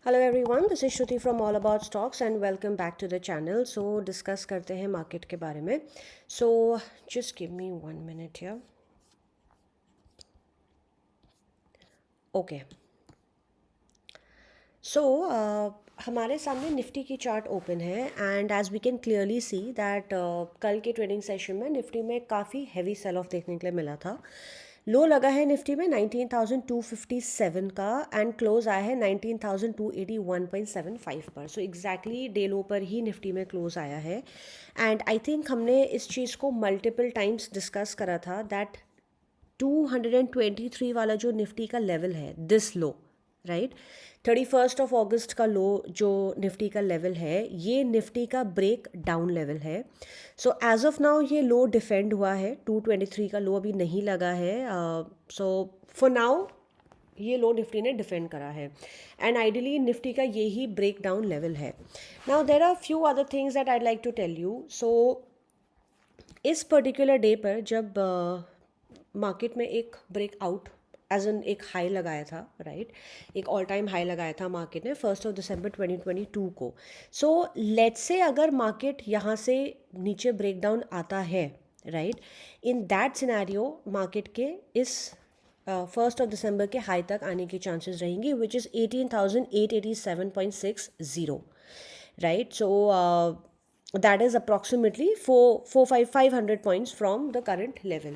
Hello everyone, this is Shruti from all about stocks and welcome back to the channel. So discuss करते हैं market के बारे में। So just give me 1 minute हियर। Okay, so हमारे सामने निफ्टी की चार्ट ओपन है and as we can clearly see that कल के ट्रेडिंग सेशन में निफ्टी में काफ़ी हैवी सेल ऑफ देखने के लिए मिला था। लो लगा है निफ्टी में 19,257 का एंड क्लोज आया है 19,281.75 पर। सो एग्जैक्टली डे लो पर ही निफ्टी में क्लोज आया है। एंड आई थिंक हमने इस चीज़ को मल्टीपल टाइम्स डिस्कस करा था दैट 223 वाला जो निफ्टी का लेवल है, दिस लो राइट, 31 ऑफ अगस्त का लो जो निफ्टी का लेवल है, ये निफ्टी का ब्रेक डाउन लेवल है। सो एज ऑफ नाउ ये लो डिफेंड हुआ है, 223 का लो अभी नहीं लगा है। सो फॉर नाउ ये लो निफ्टी ने डिफेंड करा है एंड आइडियली निफ्टी का यही ब्रेक डाउन लेवल है। Now there are few other things that I like to tell you. So इस पर्टिकुलर डे पर जब मार्केट में एक ब्रेकआउट एज एन एक हाई लगाया था राइट, एक ऑल टाइम हाई लगाया था मार्केट ने 1 दिसंबर 2022 को। सो लेट्स से अगर मार्केट यहाँ से नीचे ब्रेकडाउन आता है right, in that scenario market के इस 1 दिसंबर के हाई तक आने की चांसेस रहेंगी which is 18,887.60 right. So that is approximately 500 points from the current level.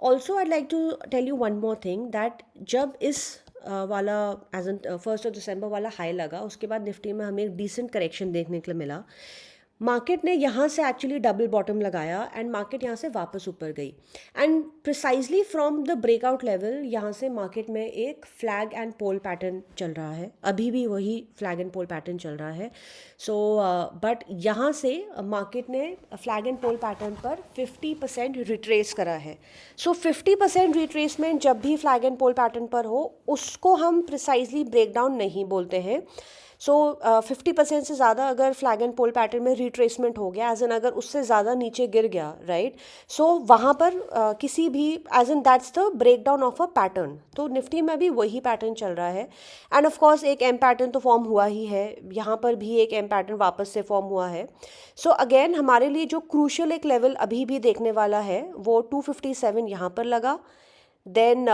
Also I'd like to tell you one more thing that जब इस वाला एज एन 1 दिसंबर वाला हाई लगा, उसके बाद निफ्टी में हमें एक डिसेंट करेक्शन देखने के लिए मिला। मार्केट ने यहाँ से एक्चुअली डबल बॉटम लगाया एंड मार्केट यहाँ से वापस ऊपर गई and precisely from the breakout level यहाँ से मार्केट में एक फ्लैग एंड पोल पैटर्न चल रहा है, अभी भी वही फ्लैग एंड पोल पैटर्न चल रहा है। सो बट यहाँ से मार्केट ने फ्लैग एंड पोल पैटर्न पर 50% रिट्रेस करा है। सो 50% रिट्रेसमेंट जब भी फ्लैग एंड पोल पैटर्न पर हो उसको हम प्रिसाइजली ब्रेकडाउन नहीं बोलते हैं। सो 50% से ज़्यादा अगर फ्लैग एंड पोल पैटर्न में रिट्रेसमेंट हो गया, एज एन अगर उससे ज़्यादा नीचे गिर गया राइट, सो वहाँ पर किसी भी as an that's the break down of a pattern. तो निफ्टी में भी वही पैटर्न चल रहा है एंड ऑफ कोर्स एक एम पैटर्न तो फॉर्म हुआ ही है, यहाँ पर भी एक एम पैटर्न वापस से फॉर्म हुआ है। सो अगेन हमारे लिए जो क्रूशियल एक लेवल अभी भी देखने वाला है वो 257 यहाँ पर लगा। देन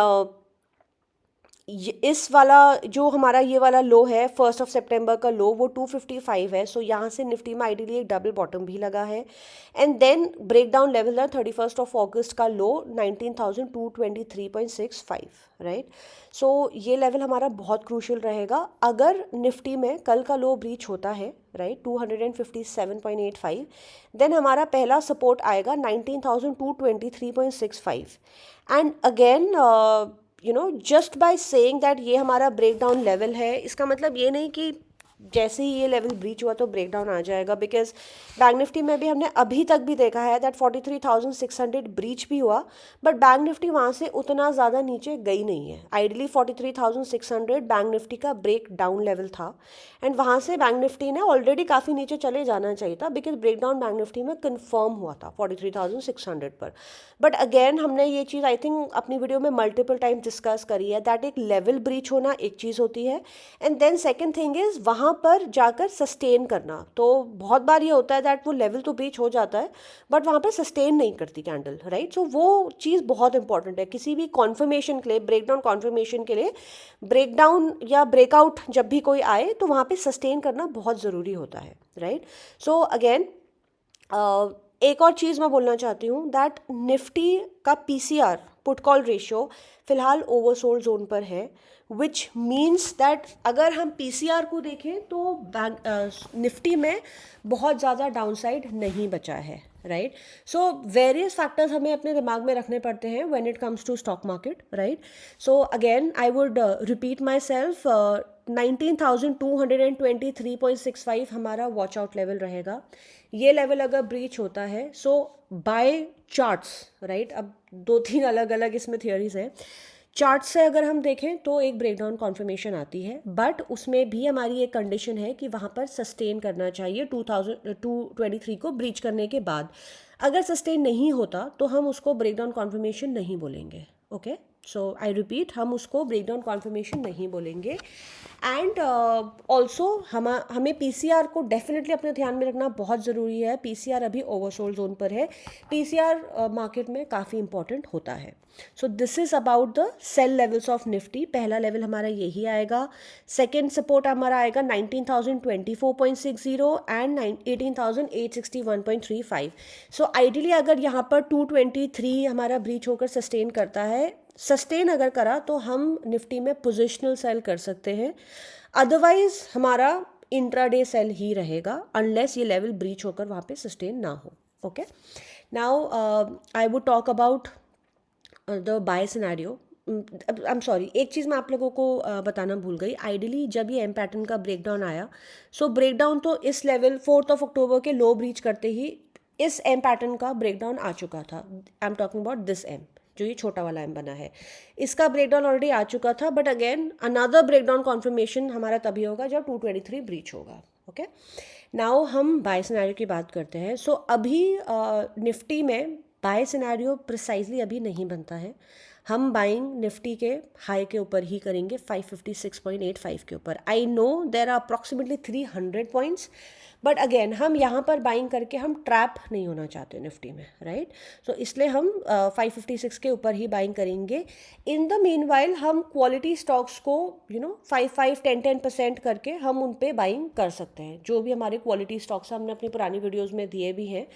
इस वाला जो हमारा ये वाला लो है 1 सितंबर का लो, वो 255 है। सो यहाँ से निफ्टी में आइडियली एक डबल बॉटम भी लगा है and then break down level है 31 अगस्त का लो 19,223.65 राइट। सो ये लेवल हमारा बहुत क्रूशियल रहेगा। अगर निफ्टी में कल का लो ब्रीच होता है राइट 257.85, देन हमारा पहला सपोर्ट आएगा 19,223.65 and again just by saying that ये हमारा ब्रेक डाउन लेवल है, इसका मतलब ये नहीं कि जैसे ही ये लेवल ब्रीच हुआ तो ब्रेक डाउन आ जाएगा, बिकॉज बैंक निफ्टी में भी हमने अभी तक भी देखा है दैट 43,600 ब्रीच भी हुआ बट बैंक निफ्टी वहाँ से उतना ज़्यादा नीचे गई नहीं है। आइडियली 43,600 बैंक निफ्टी का ब्रेक डाउन लेवल था एंड वहाँ से बैंक निफ्टी ने ऑलरेडी काफ़ी नीचे चले जाना चाहिए था because break down bank Nifty में कन्फर्म हुआ था 43,600 पर। बट अगेन हमने ये चीज़ आई थिंक अपनी वीडियो में मल्टीपल टाइम डिस्कस करी है दैट एक लेवल ब्रीच होना एक चीज़ होती है and then second thing is वहाँ पर जाकर सस्टेन करना। तो बहुत बार ये होता है दैट वो लेवल तो ब्रीच हो जाता है बट वहाँ पर सस्टेन नहीं करती कैंडल राइट। सो वो चीज़ बहुत इंपॉर्टेंट है किसी भी कॉन्फर्मेशन के लिए, ब्रेकडाउन कॉन्फर्मेशन के लिए। ब्रेकडाउन या ब्रेकआउट जब भी कोई आए तो वहाँ पे सस्टेन करना बहुत ज़रूरी होता है राइट। सो अगेन एक और चीज़ मैं बोलना चाहती हूँ दैट निफ्टी का पीसीआर पुट कॉल रेशियो फिलहाल ओवरसोल्ड जोन पर है, विच मीन्स दैट अगर हम पीसीआर को देखें तो निफ्टी में बहुत ज़्यादा डाउनसाइड नहीं बचा है राइट। सो वेरियस फैक्टर्स हमें अपने दिमाग में रखने पड़ते हैं when it comes to stock market right. So again I would repeat myself, 19,223.65 हमारा वॉच आउट लेवल रहेगा। ये लेवल अगर ब्रीच होता है सो बाय चार्ट्स राइट, अब 2-3 अलग अलग इसमें थियोरीज हैं। चार्ट से अगर हम देखें तो एक ब्रेकडाउन कॉन्फर्मेशन आती है बट उसमें भी हमारी एक कंडीशन है कि वहाँ पर सस्टेन करना चाहिए 223 को ब्रीच करने के बाद। अगर सस्टेन नहीं होता तो हम उसको ब्रेकडाउन कॉन्फर्मेशन नहीं बोलेंगे। ओके, सो आई रिपीट, हम उसको ब्रेकडाउन कॉन्फर्मेशन नहीं बोलेंगे। एंड ऑल्सो हमें पीसीआर को डेफिनेटली अपने ध्यान में रखना बहुत ज़रूरी है। पीसीआर अभी ओवरसोल्ड जोन पर है। पीसीआर मार्केट में काफ़ी इंपॉर्टेंट होता है। So this is about the sell levels of Nifty. पहला लेवल हमारा यही आएगा। सेकेंड सपोर्ट हमारा आएगा 19,024.60 एंड 18,861.35। सो आइडियली अगर यहाँ पर 223 हमारा ब्रीच होकर सस्टेन करता है, सस्टेन अगर करा तो हम निफ्टी में पोजिशनल सेल कर सकते हैं। अदरवाइज हमारा इंट्राडे सेल ही रहेगा अनलेस ये लेवल ब्रीच होकर वहाँ पे सस्टेन ना हो। Okay, now I would talk about the buy scenario. I am sorry, एक चीज़ मैं आप लोगों को बताना भूल गई। आइडियली जब ये एम पैटर्न का ब्रेकडाउन आया, सो ब्रेकडाउन तो इस लेवल 4 अक्टूबर के लो ब्रीच करते ही इस एम पैटर्न का ब्रेकडाउन आ चुका था। I am talking about this M, जो ये छोटा वाला एम बना है, इसका ब्रेकडाउन ऑलरेडी आ चुका था। But again another breakdown conformation हमारा तभी होगा जब 223 ब्रीच होगा। ओके, नाउ हम बाय सिनेरियो की बात करते हैं। सो अभी निफ्टी में बाय सिनेरियो प्रिसाइजली अभी नहीं बनता है। हम बाइंग निफ्टी के हाई के ऊपर ही करेंगे, 556.85 के ऊपर। I know there are approximately 300 points, but again हम यहाँ पर बाइंग करके हम ट्रैप नहीं होना चाहते निफ्टी में, राइट। सो इसलिए हम 556 के ऊपर ही बाइंग करेंगे। इन द मीन वाइल हम क्वालिटी स्टॉक्स को 5-5-10% करके हम उन पे बाइंग कर सकते हैं। जो भी हमारे क्वालिटी स्टॉक्स हमने अपनी पुरानी वीडियोज़ में दिए भी हैं।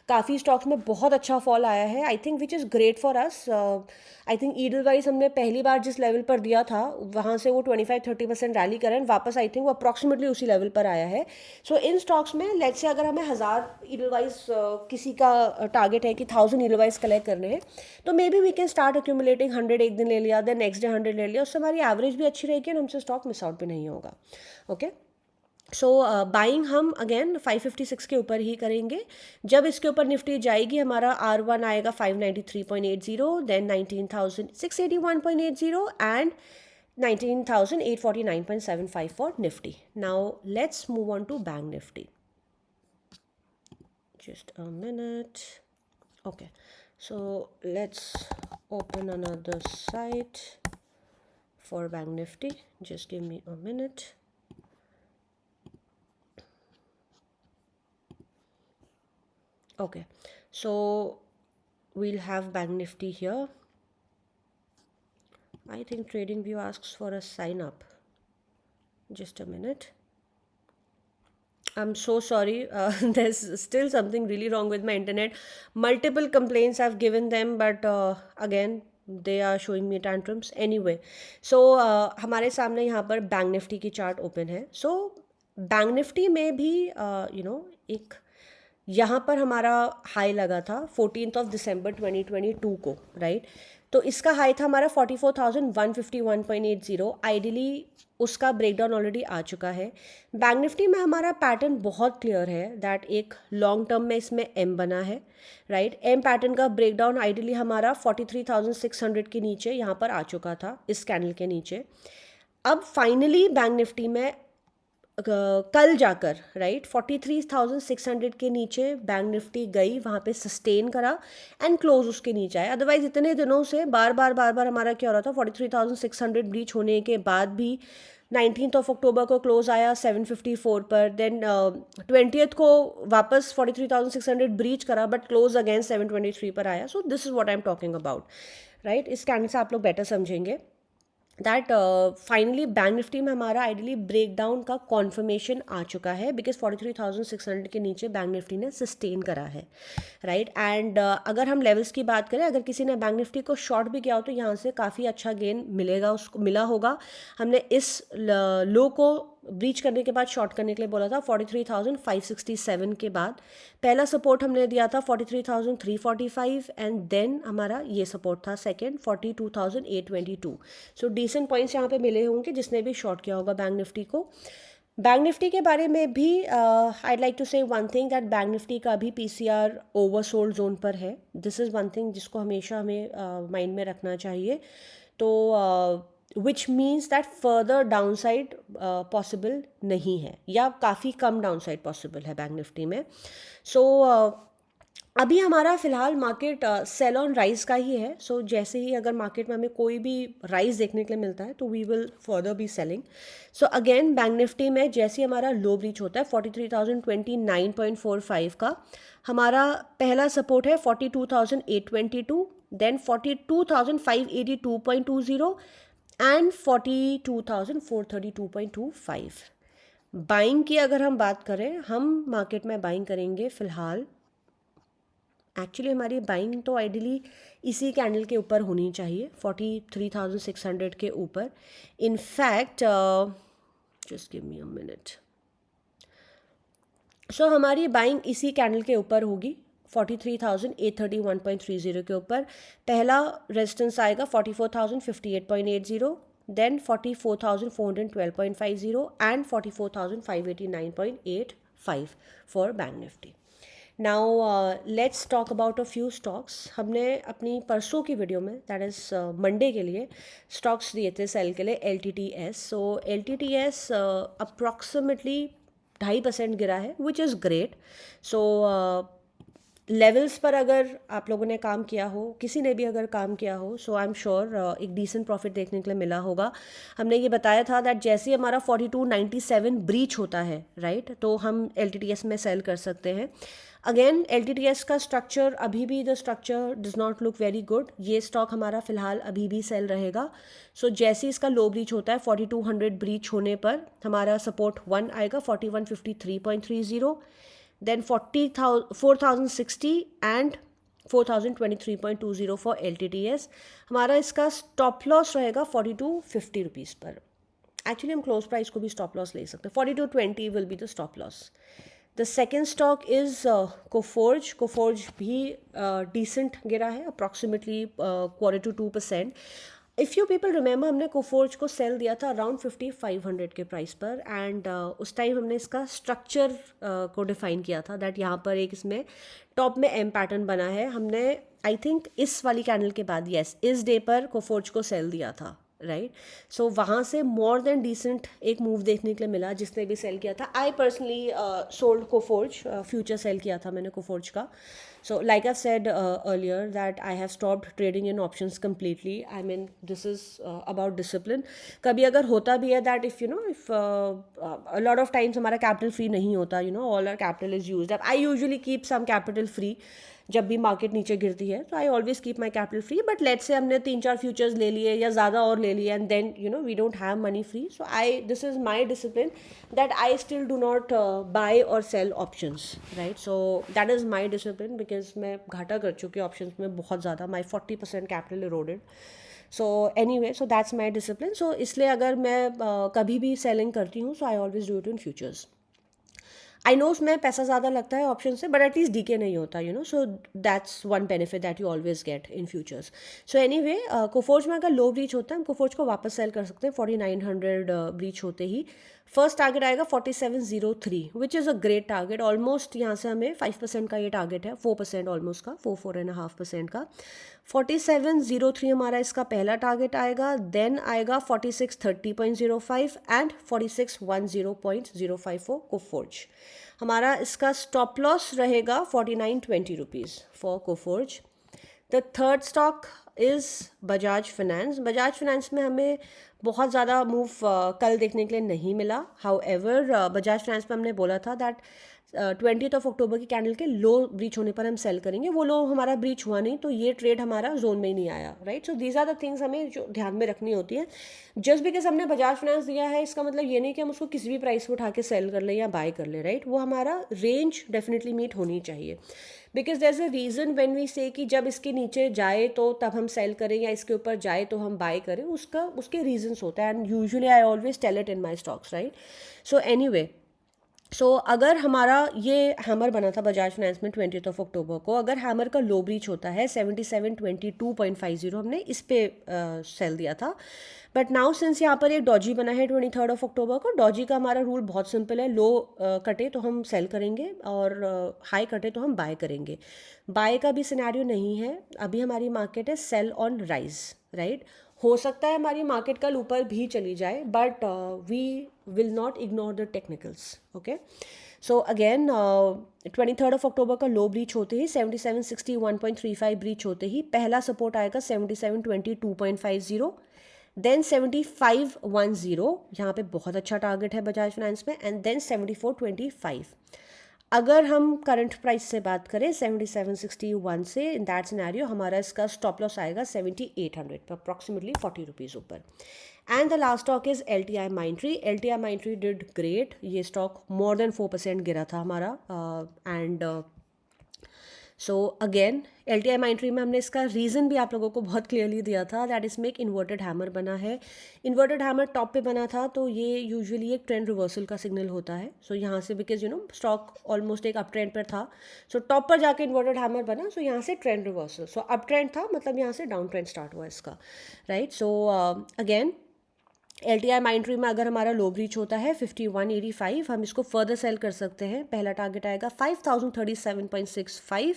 काफ़ी स्टॉक्स में बहुत अच्छा फॉल आया है, I think which is great for us. I think ideal wise हमने पहली बार जिस लेवल पर दिया था वहाँ से वो 25-30% रैली करें वापस, आई थिंक वो अप्रॉक्सीमेटली उसी लेवल पर आया है। सो इन स्टॉक्स में लेट्स से अगर हमें 1000 ईडल वाइज किसी का टारगेट है कि 1000 ईडल वाइज कलेक्ट करने हैं, तो maybe we can start accumulating 100 एक दिन ले लिया, देन नेक्स्ट डे 100 ले लिया, उससे हमारी एवरेज भी अच्छी रहेगी और हमसे स्टॉक मिस आउट भी नहीं होगा। ओके, सो बाइंग हम अगेन 556 के ऊपर ही करेंगे। जब इसके ऊपर निफ्टी जाएगी हमारा R1 आएगा 593.80, then 19,681.80 and 19,849.75 for Nifty. Now let's move on to bank Nifty. Just a minute. Okay, so let's open another site for bank Nifty. Just give me a minute. Okay, so we'll have Bank Nifty here. I think TradingView asks for a sign up. Just a minute. I'm so sorry. There's still something really wrong with my internet. Multiple complaints I've given them, but again they are showing me tantrums. Anyway, so हमारे सामने यहाँ पर bank Nifty की chart open है। So bank Nifty में भी एक यहाँ पर हमारा हाई लगा था 14 दिसंबर 2022 को, राइट। तो इसका हाई था हमारा 44,151.80। आइडियली उसका ब्रेकडाउन ऑलरेडी आ चुका है। बैंक निफ्टी में हमारा पैटर्न बहुत क्लियर है दैट एक लॉन्ग टर्म में इसमें एम बना है, राइट। एम पैटर्न का ब्रेकडाउन आइडियली हमारा 43,600 के नीचे यहाँ पर आ चुका था, इस कैंडल के नीचे। अब फाइनली बैंक निफ्टी में कल जाकर, राइट, 43,600 के नीचे बैंक निफ्टी गई, वहाँ पे सस्टेन करा एंड क्लोज उसके नीचे आया। अदरवाइज इतने दिनों से बार बार हमारा क्या हो रहा था, 43,600 ब्रीच होने के बाद भी 19 अक्टूबर को क्लोज आया 754 पर, देन 20 को वापस 43,600 ब्रीच करा बट क्लोज अगेन 723 पर आया। सो this is what I am talking about, right. इस कैंडल से आप लोग बेटर समझेंगे दैट फाइनली बैंक निफ्टी में हमारा आइडियली ब्रेकडाउन का कॉन्फर्मेशन आ चुका है बिकॉज 43,600 के नीचे बैंक निफ्टी ने सस्टेन करा है, राइट। एंड अगर हम लेवल्स की बात करें, अगर किसी ने बैंक निफ्टी को शॉर्ट भी किया हो तो यहाँ से काफ़ी अच्छा गेन मिलेगा, उसको मिला होगा। हमने इस लो को ब्रीच करने के बाद शॉर्ट करने के लिए बोला था 43,567 के बाद। पहला सपोर्ट हमने दिया था 43,345 एंड देन हमारा ये सपोर्ट था सेकंड 42,822। सो डिसेंट पॉइंट्स यहाँ पे मिले होंगे जिसने भी शॉर्ट किया होगा बैंक निफ्टी को। बैंक निफ्टी के बारे में भी आई लाइक टू से one thing that bank Nifty का भी पीसीआर ओवरसोल्ड जोन पर है। दिस इज़ वन थिंग जिसको हमेशा हमें माइंड में रखना चाहिए। तो which means that further downside possible नहीं है या काफ़ी कम डाउनसाइड पॉसिबल है बैंक निफ्टी में। सो अभी हमारा फ़िलहाल मार्केट सेल ऑन राइज का ही है. सो जैसे ही अगर मार्केट में हमें कोई भी राइज देखने के लिए मिलता है तो we will further be selling. So again bank Nifty में जैसे ही हमारा लो ब्रीच होता है 43,029.45 का, हमारा पहला सपोर्ट है 42,822, देन 42,582.20 एंड 42,432.25. बाइंग की अगर हम बात करें, हम मार्केट में बाइंग करेंगे फ़िलहाल. एक्चुअली हमारी बाइंग तो आइडियली इसी कैंडल के ऊपर होनी चाहिए, 43,600 के ऊपर. In fact just give me a minute. So हमारी बाइंग इसी कैंडल के ऊपर होगी, 43,831.30 के ऊपर. पहला रेजिस्टेंस आएगा 44,058.80, then 44,412.50 and 44,589.85 for bank Nifty. Now let's talk about a few stocks. हमने अपनी परसों की वीडियो में, दैट इज़ मंडे के लिए, स्टॉक्स दिए थे सेल के लिए. LTTS. सो LTTS अप्रॉक्सीमेटली 2.5% गिरा है, विच इज़ ग्रेट. सो लेवल्स पर अगर आप लोगों ने काम किया हो, किसी ने भी अगर काम किया हो, सो आई एम श्योर एक डिसेंट प्रॉफिट देखने के लिए मिला होगा. हमने ये बताया था दैट जैसे ही हमारा 4297 ब्रीच होता है, राइट, तो हम LTTS में सेल कर सकते हैं. अगेन LTTS का स्ट्रक्चर अभी भी, the structure does not look very good. ये स्टॉक हमारा फिलहाल अभी भी सेल रहेगा. सो जैसे इसका लो ब्रीच होता है 4200 ब्रीच होने पर हमारा सपोर्ट 1 आएगा 4153.30, देन 4,060 एंड 4,023.20 फॉर LTTS. हमारा इसका स्टॉप लॉस रहेगा 4250 रुपीज़ पर. एक्चुअली हम क्लोज प्राइस को भी स्टॉप लॉस ले सकते हैं. 4220 will be the stop loss. The second stock is Coforge. Coforge भी डिसेंट गिरा है, approximately 0.25%. If you people remember, हमने कोफोर्ज को सेल दिया था अराउंड 5500 के प्राइस पर. एंड उस टाइम हमने इसका स्ट्रक्चर को डिफाइन किया था दैट यहाँ पर एक इसमें टॉप में एम पैटर्न बना है. हमने आई थिंक इस वाली कैंडल के बाद, यस, इस डे पर कोफोर्ज को सेल दिया था, राइट. सो वहाँ से मोर देन डिसेंट एक मूव देखने के लिए मिला जिसने भी सेल किया था. I personally sold Coforge, future cell किया था मैंने कोफोर्ज का. So like I've said earlier that I have stopped trading in options completely. I mean, this is about discipline. कभी अगर होता भी है that if a lot of times हमारा capital free नहीं होता, all our capital is used up. I usually keep some capital free जब भी मार्केट नीचे गिरती है, तो I always keep my capital free. But let's say हमने 3-4 फ्यूचर्स ले लिए या ज़्यादा और ले लिए and then we don't have money free. So this is my discipline that I still do not buy और sell options, right. So that is my discipline because मैं घाटा कर चुकी हूँ ऑप्शंस में बहुत ज़्यादा. My 40% capital eroded. So any so that's my discipline. So इसलिए अगर मैं कभी भी सेलिंग करती हूँ, so I always do it in futures. I know उसमें पैसा ज़्यादा लगता है ऑप्शन से, बट एटलीस्ट डीके नहीं होता, so that's one benefit that you always get in futures. So anyway, Coforge में अगर लो ब्रीच होता है हम कोफोर्ज को वापस सेल कर सकते हैं 4900 ब्रीच होते ही. फर्स्ट टारगेट आएगा 4703, which is a great target. Almost यहाँ से हमें 5% का ये टारगेट है, 4% ऑलमोस्ट का, 4.5% का. 4703 हमारा इसका पहला टारगेट आएगा. देन आएगा 4630.05 एंड 4610.05 फॉर कोफोर्ज. हमारा इसका स्टॉप लॉस रहेगा 4920 rupees for Coforge. The third stock is Bajaj finance. Bajaj finance में हमें बहुत ज़्यादा मूव कल देखने के लिए नहीं मिला. हाउ एवर बजाज फाइनेंस में हमने बोला था दैट 20th अक्टूबर की कैंडल के लो ब्रीच होने पर हम सेल करेंगे. वो लो हमारा ब्रीच हुआ नहीं, तो ये ट्रेड हमारा जोन में ही नहीं आया, right. So these are the things हमें जो ध्यान में रखनी होती है. जस्ट बिकॉज हमने बजाज फाइनेंस दिया है इसका मतलब ये नहीं कि हम उसको किसी भी प्राइस पर उठा के सेल कर लें या बाय कर लें, राइट. वो हमारा रेंज डेफिनेटली मीट होनी चाहिए. Because there is a reason when we say कि जब इसके नीचे जाए तो तब हम सेल करें या इसके ऊपर जाए तो हम बाय करें, उसके रीजंस होता है. And usually I always tell it in my stocks, right. So anyway, so अगर हमारा ये हैमर बना था बजाज फाइनेंस में 20th अक्टूबर को, अगर हैमर का लो ब्रीच होता है 7722.50, हमने इस पे सेल दिया था. बट नाउ सिंस यहाँ पर एक डॉजी बना है 23rd अक्टूबर को, डॉजी का हमारा रूल बहुत सिंपल है. लो कटे तो हम सेल करेंगे और हाई कटे तो हम बाय करेंगे. बाय का भी सिनेरियो नहीं है. अभी हमारी मार्केट है सेल ऑन राइज, राइट. हो सकता है हमारी मार्केट कल ऊपर भी चली जाए, but we will not ignore the technicals, okay. So again 23 October का लो ब्रीच होते ही 7761.35 ब्रीच होते ही पहला सपोर्ट आएगा 7722.50, देन 7510, यहाँ पे बहुत अच्छा टारगेट है बजाज फाइनेंस में, एंड देन 7425। अगर हम करंट प्राइस से बात करें 7761 से, इन दैट सिनेरियो हमारा इसका स्टॉप लॉस आएगा 7800 पर, अप्रॉक्सीमेटली 40 रुपीज़ ऊपर। And the last stock is LTI Mindtree। LTI Mindtree did great, ये स्टॉक मोर देन 4% गिरा था हमारा, and so again LTI Mindtree में हमने इसका रीज़न भी आप लोगों को बहुत क्लियरली दिया था, that is make inverted hammer बना है। इन्वर्टेड हैमर टॉप पे बना था, तो ये यूजुअली एक ट्रेंड रिवर्सल का सिग्नल होता है। सो यहाँ से बिकॉज स्टॉक ऑलमोस्ट एक अप ट्रेंड पर था, सो टॉप पर जाके इन्वर्टेड हैमर बना, सो यहाँ से trend reversal, so up trend था, मतलब यहाँ से डाउन ट्रेंड स्टार्ट हुआ इसका, right. So again LTI Mindtree में अगर हमारा लो ब्रीच होता है 5185, हम इसको फर्दर सेल कर सकते हैं। पहला टारगेट आएगा 5037.65,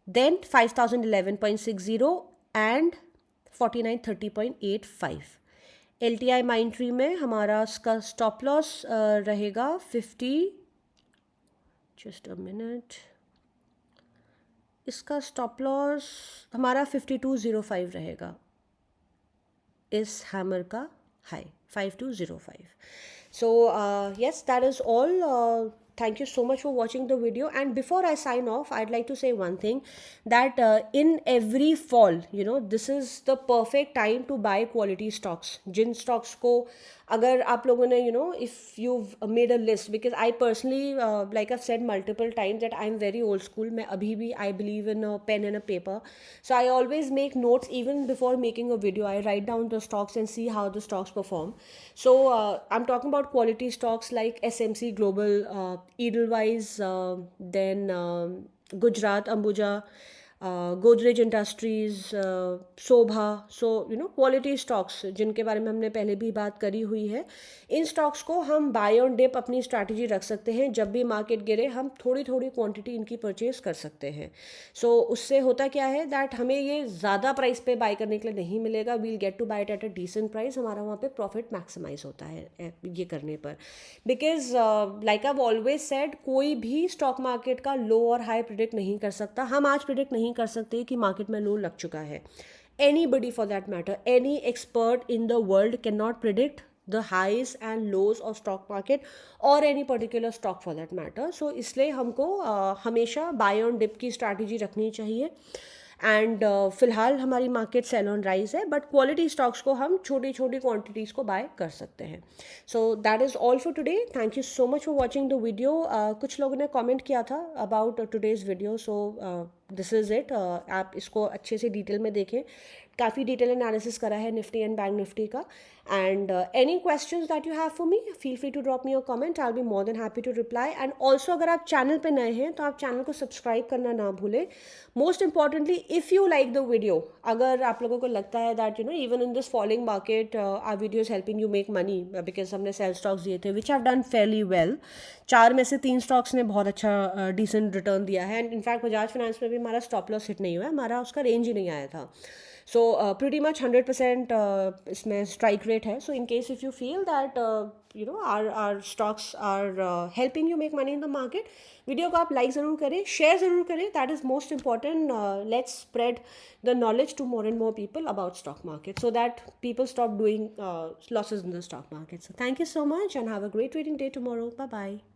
देन 5011.60 एंड 4930.85। LTI Mindtree में हमारा इसका स्टॉप लॉस रहेगा 50, जस्ट अ मिनट, इसका स्टॉप लॉस हमारा 5205 रहेगा, इस हैमर का high 5205। So yes, that is all. Thank you so much for watching the video, and before I sign off, I'd like to say one thing, that in every fall, this is the perfect time to buy quality stocks. जिन stocks को अगर आप लोगों ने if you've made a list, because I personally like I've said multiple times that I'm very old school, मैं अभी भी I believe in a pen and a paper, so I always make notes even before making a video. I write down the stocks and see how the stocks perform. So I'm talking about quality stocks like SMC Global, Edelweiss, then Gujarat Ambuja, Godrej Industries, Shobha. So quality stocks जिनके बारे में हमने पहले भी बात करी हुई है, इन स्टॉक्स को हम बाय ऑन डिप अपनी स्ट्रैटेजी रख सकते हैं। जब भी मार्केट गिरे हम थोड़ी थोड़ी क्वांटिटी इनकी परचेज कर सकते हैं। सो उससे होता क्या है दैट हमें ये ज़्यादा प्राइस पे बाय करने के लिए नहीं मिलेगा, we'll get to buy it at a decent price, हमारा वहाँ पे प्रॉफिट मैक्सिमाइज होता है ये करने पर। Because like I always said, कोई भी स्टॉक मार्केट का लो और हाई प्रिडिक्ट नहीं कर सकता। हम आज प्रिडिक्ट नहीं कर सकते कि मार्केट में लो लग चुका है। Anybody for that matter, any expert in the world cannot predict the highs and lows of stock market or any particular stock for that matter. So इसलिए हमको हमेशा buy on dip की strategy रखनी चाहिए। एंड फिलहाल हमारी market cell on rise है, but quality stocks को हम छोटी छोटी क्वांटिटीज़ को बाय कर सकते हैं। सो that is all for today. Thank you so much for watching the video. कुछ लोगों ने कमेंट किया था about today's video, so this is it. आप इसको अच्छे से डिटेल में देखें, काफ़ी डिटेल एनालिसिस करा है निफ्टी एंड बैंक निफ्टी का। And any questions that you have for me, feel free to drop me your comment, I will be more than happy to reply. And also अगर आप channel पे नए हैं तो आप चैनल को subscribe करना ना भूलें। Most importantly, if you like the video, अगर आप लोगों को लगता है that even in this falling market our video is helping you make money, because हमने सेल स्टॉक्स दिए थे which have done fairly well. 4 में से 3 स्टॉक्स ने बहुत अच्छा डिसेंट रिटर्न दिया है, एंड इनफैक्ट बजाज फाइनेंस में भी हमारा स्टॉप लॉस हिट नहीं हुआ, हमारा उसका रेंज ही नहीं आया था। So pretty much 100% इसमें strike rate है. So in case if you feel that our stocks are helping you make money in the market, video को आप लाइक ज़रूर करें, शेयर ज़रूर करें, that is most important. Let's spread the knowledge to more and more people about stock market so that people stop doing losses in the stock market. So thank you so much and have a great trading day tomorrow. Bye bye.